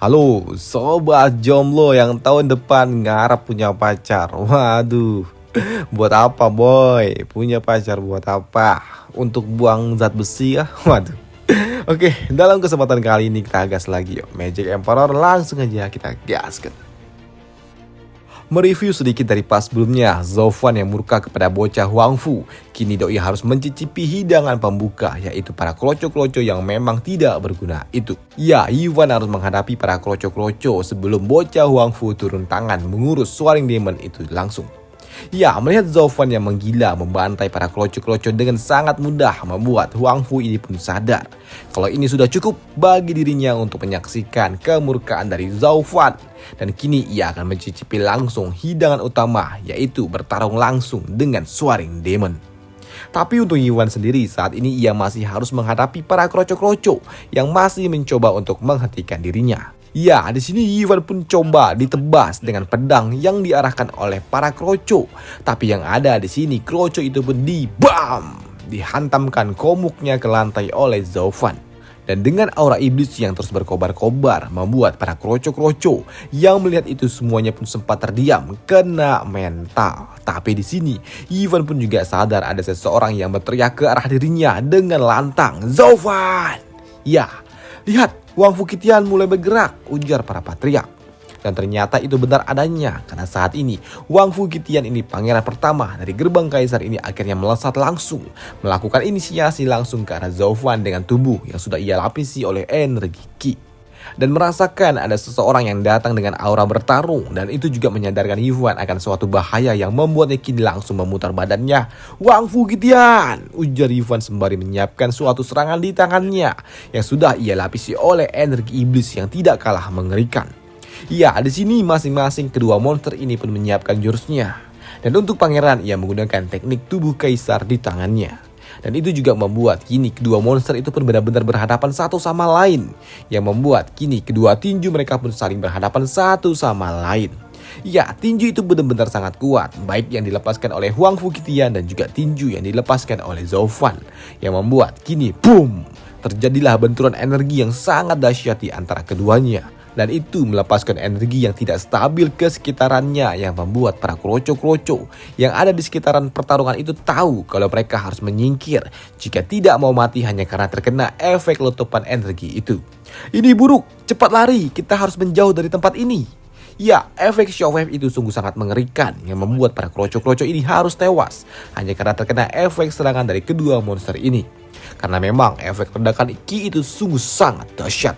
Halo, sobat jomblo yang tahun depan ngarep punya pacar. Waduh, buat apa boy? Punya pacar buat apa? Untuk buang zat besi ya? Waduh. Oke, dalam kesempatan kali ini kita gas lagi yuk. Magic Emperor langsung aja kita gaskan. Mereview sedikit dari pas sebelumnya, Zofan yang murka kepada bocah Huang Fu. Kini doi harus mencicipi hidangan pembuka, yaitu para kroco-kroco yang memang tidak berguna itu. Ya, Ivan harus menghadapi para kroco-kroco sebelum bocah Huang Fu turun tangan mengurus Swaring Demon itu langsung. Ya, melihat Zofan yang menggila membantai para kroco-kroco dengan sangat mudah membuat Huang Fu ini pun sadar kalau ini sudah cukup bagi dirinya untuk menyaksikan kemurkaan dari Zofan. Dan kini ia akan mencicipi langsung hidangan utama, yaitu bertarung langsung dengan Swaring Demon. Tapi untuk Ivan sendiri saat ini ia masih harus menghadapi para kroco-kroco yang masih mencoba untuk menghentikan dirinya. Ya, di sini Ivan pun coba ditebas dengan pedang yang diarahkan oleh para kroco. Tapi yang ada di sini kroco itu pun dihantamkan komuknya ke lantai oleh Zofan. Dan dengan aura iblis yang terus berkobar-kobar membuat para kroco-kroco yang melihat itu semuanya pun sempat terdiam kena mental. Tapi di sini Ivan pun juga sadar ada seseorang yang berteriak ke arah dirinya dengan lantang, "Zofan!" Ya, lihat, Wang Fukitian mulai bergerak, ujar para patriark. Dan ternyata itu benar adanya, karena saat ini Wang Fukitian ini pangeran pertama dari gerbang kaisar ini akhirnya melesat langsung, melakukan inisiasi langsung ke arah Zofan dengan tubuh yang sudah ia lapisi oleh energi Ki. Dan merasakan ada seseorang yang datang dengan aura bertarung, dan itu juga menyadarkan Ivan akan suatu bahaya yang membuatnya kini langsung memutar badannya. "Wang Fukitian!" ujar Ivan sembari menyiapkan suatu serangan di tangannya yang sudah ia lapisi oleh energi iblis yang tidak kalah mengerikan. Ya, di sini masing-masing kedua monster ini pun menyiapkan jurusnya. Dan untuk pangeran ia menggunakan teknik tubuh kaisar di tangannya. Dan itu juga membuat kini kedua monster itu pun benar-benar berhadapan satu sama lain. Yang membuat kini kedua tinju mereka pun saling berhadapan satu sama lain. Ya, tinju itu benar-benar sangat kuat, baik yang dilepaskan oleh Huang Fukitian dan juga tinju yang dilepaskan oleh Zofan. Yang membuat kini boom, terjadilah benturan energi yang sangat dahsyat di antara keduanya. Dan itu melepaskan energi yang tidak stabil ke sekitarannya yang membuat para kroco-kroco yang ada di sekitaran pertarungan itu tahu kalau mereka harus menyingkir jika tidak mau mati hanya karena terkena efek letupan energi itu. "Ini buruk, cepat lari, kita harus menjauh dari tempat ini." Ya, efek shockwave itu sungguh sangat mengerikan yang membuat para kroco-kroco ini harus tewas hanya karena terkena efek serangan dari kedua monster ini. Karena memang efek ledakan Ki itu sungguh sangat dahsyat.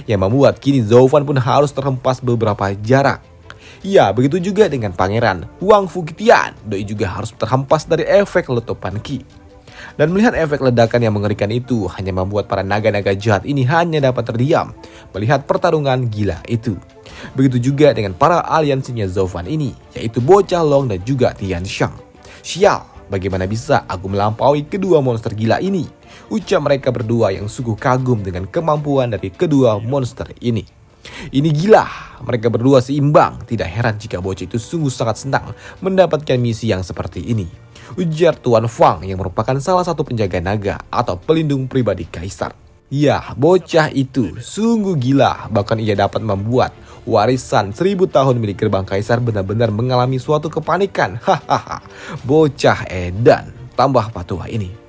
Yang membuat kini Zofan pun harus terhempas beberapa jarak. Ya, begitu juga dengan pangeran Huang Fukitian. Doi juga harus terhempas dari efek letupan Ki. Dan melihat efek ledakan yang mengerikan itu hanya membuat para naga-naga jahat ini hanya dapat terdiam melihat pertarungan gila itu. Begitu juga dengan para aliansinya Zofan ini, yaitu Bocah Long dan juga Tian Shang. "Sial, bagaimana bisa aku melampaui kedua monster gila ini?" ucap mereka berdua yang sungguh kagum dengan kemampuan dari kedua monster ini. "Ini gila, mereka berdua seimbang. Tidak heran jika bocah itu sungguh sangat senang mendapatkan misi yang seperti ini," ujar Tuan Fang yang merupakan salah satu penjaga naga atau pelindung pribadi kaisar. Ya, bocah itu sungguh gila, bahkan ia dapat membuat warisan 1000 tahun milik gerbang kaisar benar-benar mengalami suatu kepanikan. Hahaha, bocah edan tambah patuah ini.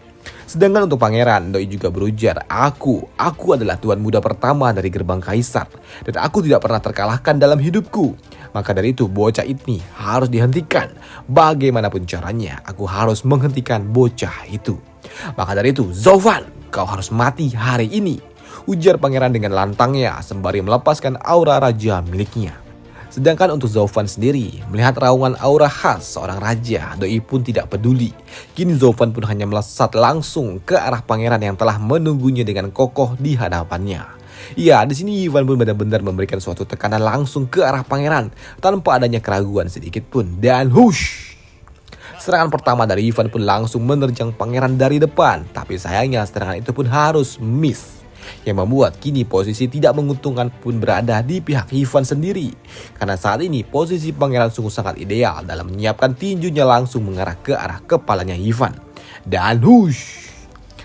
Sedangkan untuk pangeran, doi juga berujar, Aku adalah tuan muda pertama dari gerbang kaisar dan aku tidak pernah terkalahkan dalam hidupku. Maka dari itu bocah ini harus dihentikan. Bagaimanapun caranya, aku harus menghentikan bocah itu. Maka dari itu, Zofan, kau harus mati hari ini," ujar pangeran dengan lantangnya sembari melepaskan aura raja miliknya. Sedangkan untuk Zofan sendiri, melihat raungan aura khas seorang raja, doi pun tidak peduli. Kini Zofan pun hanya melesat langsung ke arah pangeran yang telah menunggunya dengan kokoh di hadapannya. Ya, di sini Ivan pun benar-benar memberikan suatu tekanan langsung ke arah pangeran tanpa adanya keraguan sedikit pun. Dan hush! Serangan pertama dari Ivan pun langsung menerjang pangeran dari depan, tapi sayangnya serangan itu pun harus miss. Yang membuat kini posisi tidak menguntungkan pun berada di pihak Ivan sendiri. Karena saat ini posisi pangeran sungguh sangat ideal dalam menyiapkan tinjunya langsung mengarah ke arah kepalanya Ivan. Dan hush!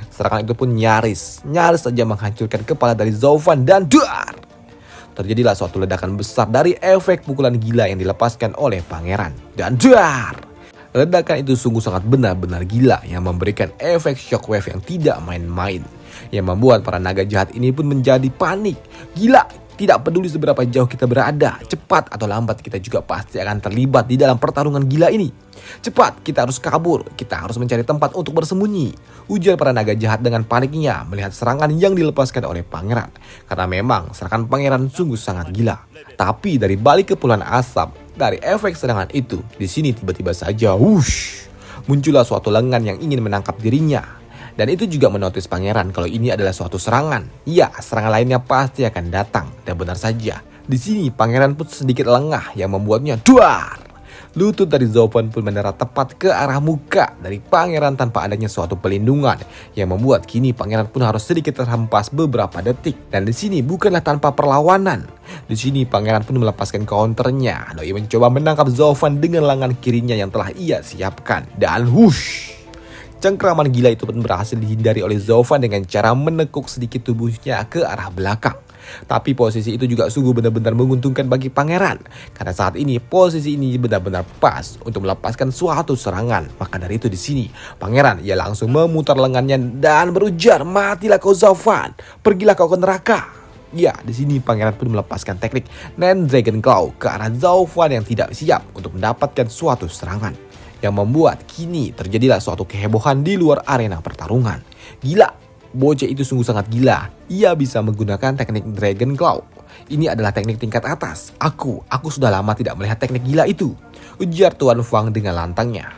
Serangan itu pun nyaris saja menghancurkan kepala dari Zofan dan dar. terjadilah suatu ledakan besar dari efek pukulan gila yang dilepaskan oleh pangeran. Dan dar! Ledakan itu sungguh sangat benar-benar gila yang memberikan efek shockwave yang tidak main-main. Yang membuat para naga jahat ini pun menjadi panik. Gila, tidak peduli seberapa jauh kita berada, cepat atau lambat kita juga pasti akan terlibat di dalam pertarungan gila ini. Cepat, kita harus kabur, kita harus mencari tempat untuk bersembunyi, ujar para naga jahat dengan paniknya melihat serangan yang dilepaskan oleh pangeran. Karena memang serangan pangeran sungguh sangat gila. Tapi dari balik kepulan asap, dari efek serangan itu, di sini tiba-tiba saja, muncullah suatu lengan yang ingin menangkap dirinya. Dan itu juga menotis pangeran kalau ini adalah suatu serangan. Ya, serangan lainnya pasti akan datang. Dan benar saja, di sini pangeran pun sedikit lengah yang membuatnya duar. Lutut dari Zovan pun mendarat tepat ke arah muka dari pangeran tanpa adanya suatu pelindungan, yang membuat kini pangeran pun harus sedikit terhempas beberapa detik. Dan di sini bukanlah tanpa perlawanan. Di sini pangeran pun melepaskan counternya. Doi mencoba menangkap Zovan dengan lengan kirinya yang telah ia siapkan. Dan cengkraman gila itu pun berhasil dihindari oleh Zovan dengan cara menekuk sedikit tubuhnya ke arah belakang. Tapi posisi itu juga sungguh benar-benar menguntungkan bagi pangeran. Karena saat ini posisi ini benar-benar pas untuk melepaskan suatu serangan. Maka dari itu di sini pangeran ia langsung memutar lengannya dan berujar, "Matilah kau Zovan, pergilah kau ke neraka." Ya, di sini pangeran pun melepaskan teknik Nine Dragon Claw ke arah Zovan yang tidak siap untuk mendapatkan suatu serangan. Yang membuat kini terjadilah suatu kehebohan di luar arena pertarungan. Gila, bocah itu sungguh sangat gila. Ia bisa menggunakan teknik Dragon Claw. Ini adalah teknik tingkat atas. Aku sudah lama tidak melihat teknik gila itu, ujar Tuan Fang dengan lantangnya.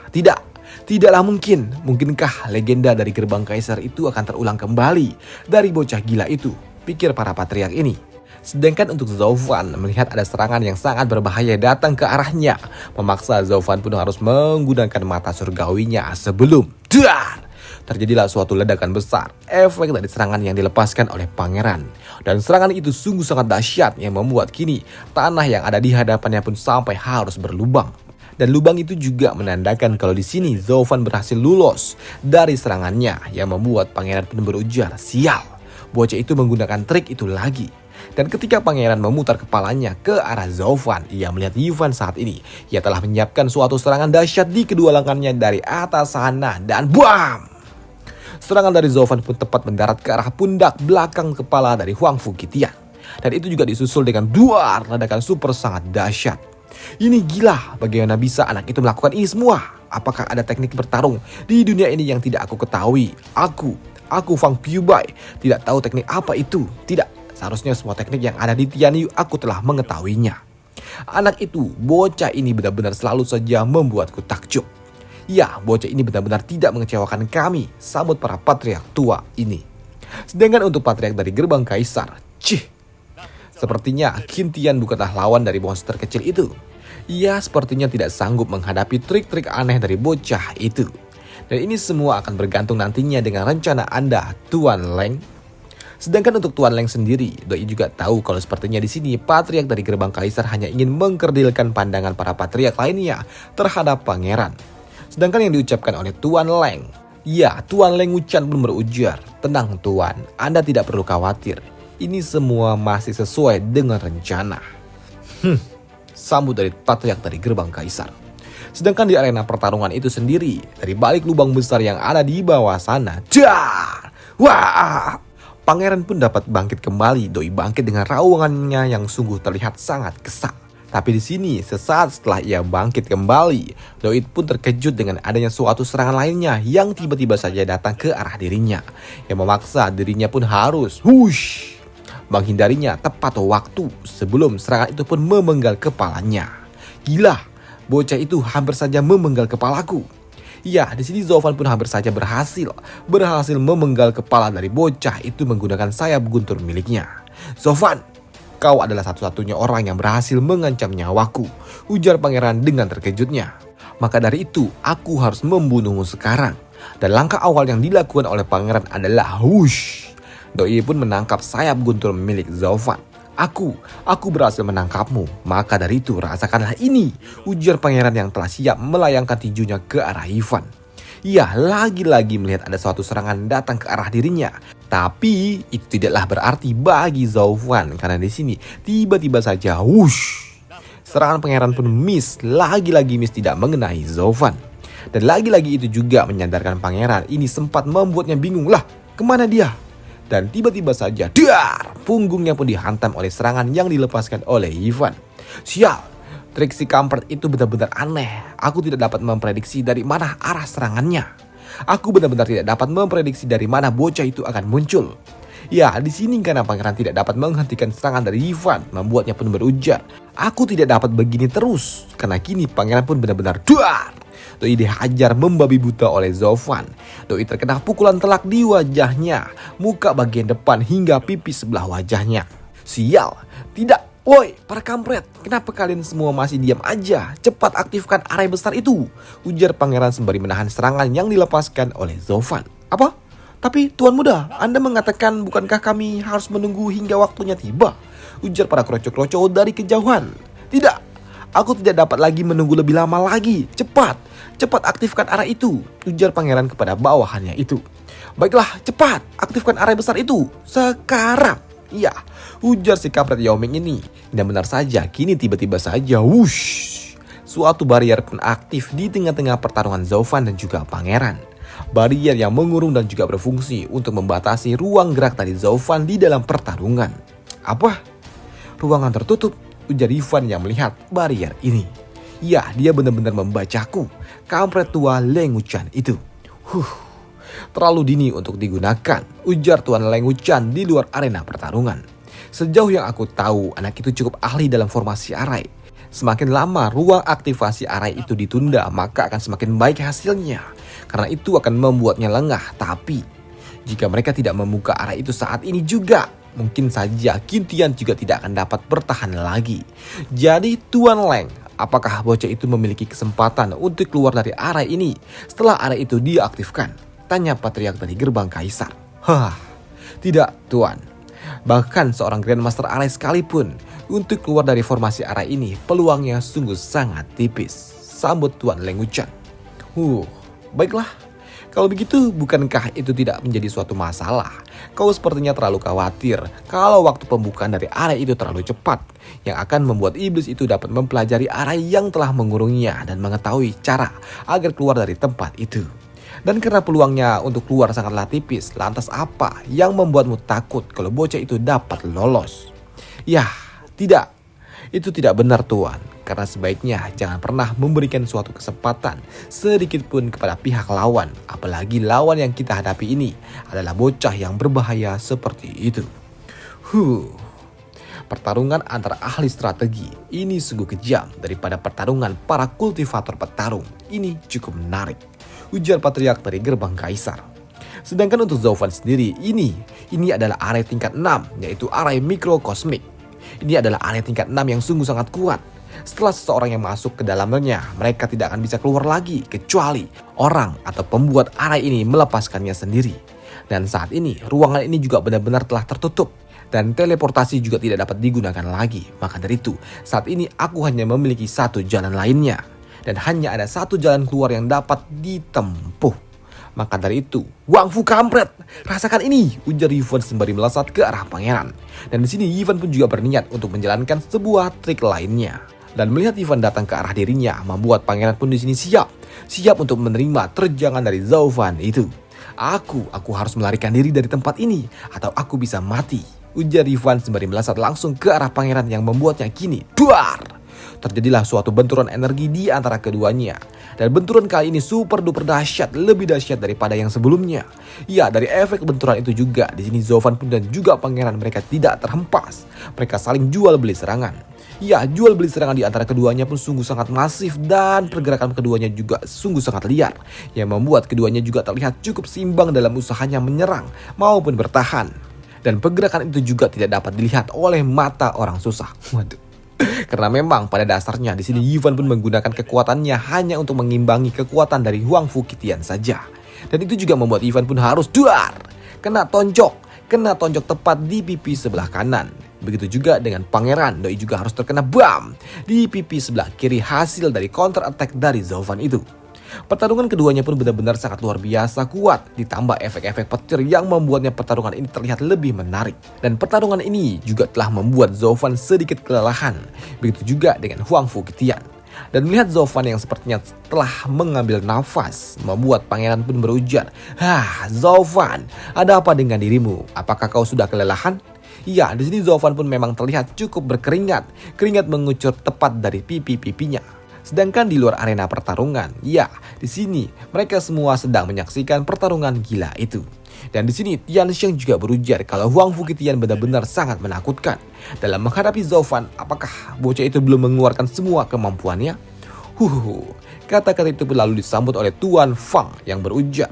Tidaklah mungkin. Mungkinkah legenda dari gerbang kaisar itu akan terulang kembali dari bocah gila itu, pikir para patriark ini. Sedangkan untuk Zovan melihat ada serangan yang sangat berbahaya datang ke arahnya, memaksa Zovan pun harus menggunakan mata surgawinya sebelum terjadilah suatu ledakan besar efek dari serangan yang dilepaskan oleh pangeran. Dan serangan itu sungguh sangat dahsyat yang membuat kini tanah yang ada di hadapannya pun sampai harus berlubang. Dan lubang itu juga menandakan kalau di sini Zovan berhasil lolos dari serangannya, yang membuat pangeran pun berujar, "Sial, bocah itu menggunakan trik itu lagi." Dan ketika pangeran memutar kepalanya ke arah Zovan, ia melihat Ivan saat ini. Ia telah menyiapkan suatu serangan dahsyat di kedua lengannya dari atas sana. Dan buam! Serangan dari Zovan pun tepat mendarat ke arah pundak belakang kepala dari Huang Fukitian. Dan itu juga disusul dengan dua ledakan super sangat dahsyat. Ini gila, bagaimana bisa anak itu melakukan ini semua? Apakah ada teknik bertarung di dunia ini yang tidak aku ketahui? Aku Fang Piubai tidak tahu teknik apa itu. Tidak. Seharusnya semua teknik yang ada di Tianyu aku telah mengetahuinya. Anak itu, bocah ini benar-benar selalu saja membuatku takjub. Ya, bocah ini benar-benar tidak mengecewakan kami, sambut para patriark tua ini. Sedangkan untuk patriark dari gerbang kaisar, sepertinya Qin Tian bukanlah lawan dari monster kecil itu. Ia sepertinya tidak sanggup menghadapi trik-trik aneh dari bocah itu. Dan ini semua akan bergantung nantinya dengan rencana Anda, Tuan Leng. Sedangkan untuk Tuan Leng sendiri, Doi juga tahu kalau sepertinya di sini patriark dari gerbang kaisar hanya ingin mengkerdilkan pandangan para patriark lainnya terhadap pangeran. Sedangkan yang diucapkan oleh Tuan Leng, ya, Tuan Leng Wuchan pun berujar, "Tenang Tuan, Anda tidak perlu khawatir. Ini semua masih sesuai dengan rencana." Sambut dari patriark dari gerbang kaisar. Sedangkan di arena pertarungan itu sendiri, dari balik lubang besar yang ada di bawah sana, pangeran pun dapat bangkit kembali. Doi bangkit dengan raungannya yang sungguh terlihat sangat kesal. Tapi di sini sesaat setelah ia bangkit kembali, Doi pun terkejut dengan adanya suatu serangan lainnya yang tiba-tiba saja datang ke arah dirinya, yang memaksa dirinya pun harus menghindarinya tepat waktu sebelum serangan itu pun memenggal kepalanya. Gila, bocah itu hampir saja memenggal kepalaku. Ya, di sini Zovan pun hampir saja berhasil memenggal kepala dari bocah itu menggunakan sayap guntur miliknya. "Zovan, kau adalah satu-satunya orang yang berhasil mengancam nyawaku," ujar pangeran dengan terkejutnya. "Maka dari itu, aku harus membunuhmu sekarang." Dan langkah awal yang dilakukan oleh pangeran adalah Doi pun menangkap sayap guntur milik Zovan. Aku berhasil menangkapmu. Maka dari itu rasakanlah ini, ujar pangeran yang telah siap melayangkan tinjunya ke arah Ivan. Ia lagi-lagi melihat ada suatu serangan datang ke arah dirinya. Tapi itu tidaklah berarti bagi Zaufan karena di sini tiba-tiba saja wush, serangan pangeran pun miss. Lagi-lagi miss tidak mengenai Zaufan. Dan lagi-lagi itu juga menyadarkan pangeran ini sempat membuatnya bingung, lah kemana dia? Dan tiba-tiba saja dar, punggungnya pun dihantam oleh serangan yang dilepaskan oleh Ivan. Sial, trik si kampret itu benar-benar aneh. Aku tidak dapat memprediksi dari mana arah serangannya. Aku benar-benar tidak dapat memprediksi dari mana bocah itu akan muncul. Ya, di sini karena pangeran tidak dapat menghentikan serangan dari Ivan, membuatnya pun berujar, aku tidak dapat begini terus. Karena kini pangeran pun benar-benar duar. Doi dihajar membabi buta oleh Zaufan. Doi terkena pukulan telak di wajahnya, muka bagian depan hingga pipi sebelah wajahnya. Sial, tidak. Woi, para kampret, kenapa kalian semua masih diam aja? Cepat aktifkan area besar itu, ujar pangeran sembari menahan serangan yang dilepaskan oleh Zaufan. Apa? Tapi Tuan Muda, Anda mengatakan bukankah kami harus menunggu hingga waktunya tiba? Ujar para kroco-kroco dari kejauhan. Tidak, aku tidak dapat lagi menunggu lebih lama lagi. Cepat aktifkan area itu, ujar pangeran kepada bawahannya itu. Baiklah, cepat aktifkan area besar itu sekarang. Iya, ujar si kampret Yao Ming ini. Dan benar saja, kini tiba-tiba saja wush, suatu barrier pun aktif di tengah-tengah pertarungan Zaufan dan juga pangeran. Barrier yang mengurung dan juga berfungsi untuk membatasi ruang gerak dari Zaufan di dalam pertarungan. Apa? Ruangan tertutup, ujar Ivan yang melihat barrier ini. Ya, dia benar-benar membacaku, kampret tua Leng Wuchan itu. Terlalu dini untuk digunakan, ujar Tuan Leng Wuchan di luar arena pertarungan. Sejauh yang aku tahu, anak itu cukup ahli dalam formasi arai. Semakin lama ruang aktivasi arai itu ditunda, maka akan semakin baik hasilnya. Karena itu akan membuatnya lengah. Tapi jika mereka tidak membuka arai itu saat ini juga, mungkin saja Qintian juga tidak akan dapat bertahan lagi. Jadi Tuan Leng, apakah bocah itu memiliki kesempatan untuk keluar dari arai ini setelah arai itu diaktifkan? Tanya patriark dari gerbang kaisar. Tidak Tuan. Bahkan seorang Grandmaster arai sekalipun untuk keluar dari formasi arai ini peluangnya sungguh sangat tipis, sambut Tuan Leng Wuchan. Baiklah. Kalau begitu bukankah itu tidak menjadi suatu masalah? Kau sepertinya terlalu khawatir kalau waktu pembukaan dari arai itu terlalu cepat, yang akan membuat iblis itu dapat mempelajari arai yang telah mengurungnya dan mengetahui cara agar keluar dari tempat itu. Dan karena peluangnya untuk keluar sangatlah tipis, lantas apa yang membuatmu takut kalau bocah itu dapat lolos? Yah, tidak. Itu tidak benar Tuan. Karena sebaiknya jangan pernah memberikan suatu kesempatan sedikit pun kepada pihak lawan. Apalagi lawan yang kita hadapi ini adalah bocah yang berbahaya seperti itu. Pertarungan antara ahli strategi ini sungguh kejam daripada pertarungan para kultivator petarung. Ini cukup menarik, ujar patriark dari gerbang kaisar. Sedangkan untuk Zaufan sendiri, ini adalah area tingkat 6, yaitu area mikrokosmik. Ini adalah area tingkat 6 yang sungguh sangat kuat. Setelah seseorang yang masuk ke dalamnya, mereka tidak akan bisa keluar lagi kecuali orang atau pembuat area ini melepaskannya sendiri. Dan saat ini, ruangan ini juga benar-benar telah tertutup. Dan teleportasi juga tidak dapat digunakan lagi. Maka dari itu, saat ini aku hanya memiliki satu jalan lainnya. Dan hanya ada satu jalan keluar yang dapat ditempuh. Maka dari itu, Wang Fu kampret, rasakan ini, ujar Ivan sembari melesat ke arah pangeran. Dan di sini Ivan pun juga berniat untuk menjalankan sebuah trik lainnya. Dan melihat Ivan datang ke arah dirinya, membuat pangeran pun di sini siap untuk menerima terjangan dari Zaufan itu. Aku harus melarikan diri dari tempat ini atau aku bisa mati, ujar Ivan sembari melesat langsung ke arah pangeran yang membuatnya kini duar. Terjadilah suatu benturan energi di antara keduanya. Dan benturan kali ini super duper dahsyat, lebih dahsyat daripada yang sebelumnya. Ya, dari efek benturan itu juga, di sini Zaufan pun dan juga pangeran mereka tidak terhempas. Mereka saling jual beli serangan. Ya, jual beli serangan di antara keduanya pun sungguh sangat masif dan pergerakan keduanya juga sungguh sangat liar. Yang membuat keduanya juga terlihat cukup seimbang dalam usahanya menyerang maupun bertahan. Dan pergerakan itu juga tidak dapat dilihat oleh mata orang susah. Waduh. Karena memang pada dasarnya di sini Ivan pun menggunakan kekuatannya hanya untuk mengimbangi kekuatan dari Wang Fu Qintian saja. Dan itu juga membuat Ivan pun harus duar, kena tonjok tepat di pipi sebelah kanan. Begitu juga dengan pangeran, Doi juga harus terkena bam di pipi sebelah kiri hasil dari counter attack dari Zaufan itu. Pertarungan keduanya pun benar-benar sangat luar biasa kuat, ditambah efek-efek petir yang membuatnya pertarungan ini terlihat lebih menarik. Dan pertarungan ini juga telah membuat Zhou Fan sedikit kelelahan, begitu juga dengan Huang Fuqitian. Dan melihat Zhou Fan yang sepertinya telah mengambil nafas, membuat pangeran pun berujar, Zhou Fan, ada apa dengan dirimu? Apakah kau sudah kelelahan?" Ya, di sini Zhou Fan pun memang terlihat cukup berkeringat, keringat mengucur tepat dari pipi-pipinya. Sedangkan di luar arena pertarungan, ya, di sini mereka semua sedang menyaksikan pertarungan gila itu. Dan di sini Tian Xiang juga berujar kalau Huang Fuqitian benar-benar sangat menakutkan dalam menghadapi Zhou Fan. Apakah bocah itu belum mengeluarkan semua kemampuannya? Kata-kata itu pun lalu disambut oleh Tuan Fang yang berujar,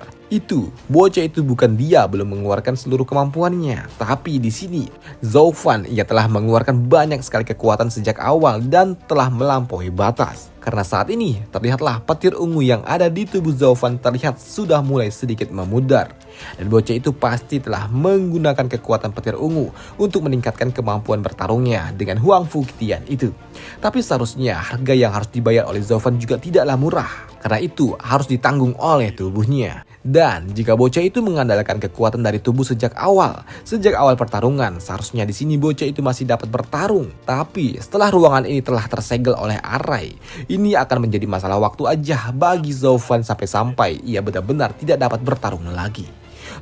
bocah itu bukan dia belum mengeluarkan seluruh kemampuannya, tapi di sini Zhou Fan ia telah mengeluarkan banyak sekali kekuatan sejak awal dan telah melampaui batas. Karena saat ini terlihatlah petir ungu yang ada di tubuh Zhou Fan terlihat sudah mulai sedikit memudar. Dan bocah itu pasti telah menggunakan kekuatan petir ungu untuk meningkatkan kemampuan bertarungnya dengan Huang Fuqitian itu. Tapi seharusnya harga yang harus dibayar oleh Zhou Fan juga tidaklah murah, karena itu harus ditanggung oleh tubuhnya. Dan jika bocah itu mengandalkan kekuatan dari tubuh sejak awal pertarungan, seharusnya di sini bocah itu masih dapat bertarung. Tapi setelah ruangan ini telah tersegel oleh arai, ini akan menjadi masalah waktu aja bagi Zhou Fan sampai ia benar-benar tidak dapat bertarung lagi.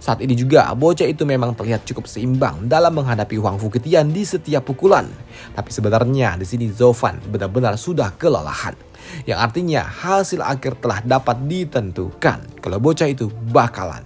Saat ini juga bocah itu memang terlihat cukup seimbang dalam menghadapi Huang Fuqitian di setiap pukulan. Tapi sebenarnya di sini Zhou Fan benar-benar sudah kelelahan. Yang artinya hasil akhir telah dapat ditentukan kalau bocah itu bakalan.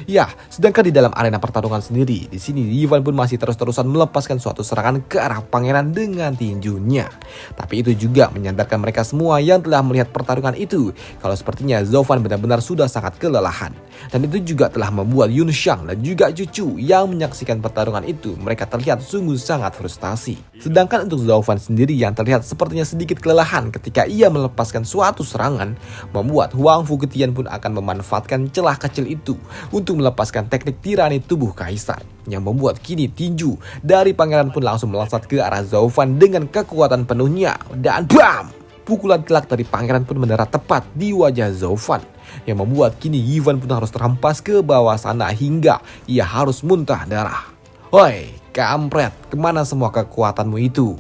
Ya, sedangkan di dalam arena pertarungan sendiri, di sini Ivan pun masih terus-terusan melepaskan suatu serangan ke arah pangeran dengan tinjunya. Tapi itu juga menyadarkan mereka semua yang telah melihat pertarungan itu kalau sepertinya Zhou Fan benar-benar sudah sangat kelelahan. Dan itu juga telah membuat Yun Xiang dan juga Cucu yang menyaksikan pertarungan itu, mereka terlihat sungguh sangat frustasi. Sedangkan untuk Zhou Fan sendiri yang terlihat sepertinya sedikit kelelahan ketika ia melepaskan suatu serangan, membuat Huang Fuqitian pun akan memanfaatkan celah kecil itu untuk melepaskan teknik tirani tubuh kaisar, yang membuat kini tinju dari pangeran pun langsung melesat ke arah Zhou Fan dengan kekuatan penuhnya. Dan BAM! Pukulan telak dari pangeran pun mendarat tepat di wajah Zhou Fan, yang membuat kini Ivan pun harus terhempas ke bawah sana hingga ia harus muntah darah. "Woi, kampret, kemana semua kekuatanmu itu?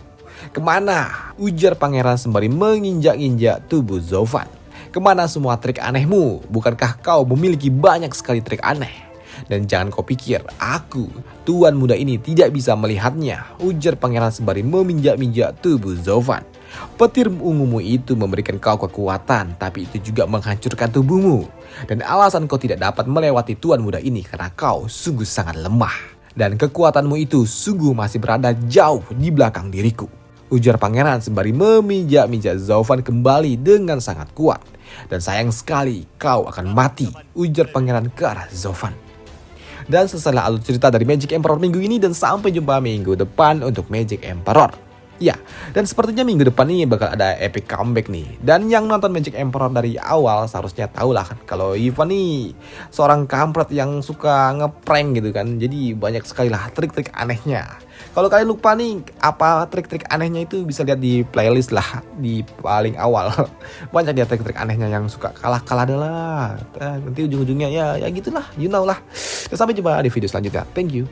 Kemana?" ujar pangeran sembari menginjak-injak tubuh Zhou Fan. "Kemana semua trik anehmu? Bukankah kau memiliki banyak sekali trik aneh? Dan jangan kau pikir aku, tuan muda ini, tidak bisa melihatnya," ujar pangeran sembari meminjak-minjak tubuh Zhou Fan. "Petir ungumu itu memberikan kau kekuatan, tapi itu juga menghancurkan tubuhmu. Dan alasan kau tidak dapat melewati tuan muda ini karena kau sungguh sangat lemah. Dan kekuatanmu itu sungguh masih berada jauh di belakang diriku," ujar pangeran sembari memijak-mijak Zhou Fan kembali dengan sangat kuat. "Dan sayang sekali kau akan mati," ujar pangeran ke arah Zhou Fan. Dan setelah alur cerita dari Magic Emperor minggu ini, dan sampai jumpa minggu depan untuk Magic Emperor. Ya, dan sepertinya minggu depan ini bakal ada epic comeback nih. Dan yang nonton Magic Emperor dari awal seharusnya tahu lah kan kalau Ivan nih seorang kampret yang suka ngeprank gitu kan. Jadi banyak sekali lah trik-trik anehnya. Kalau kalian lupa nih apa trik-trik anehnya itu, bisa lihat di playlist lah di paling awal. Banyak dia trik-trik anehnya yang suka kalah-kalah adalah. Nanti ujung-ujungnya ya gitulah, you know lah. Sampai jumpa di video selanjutnya. Thank you.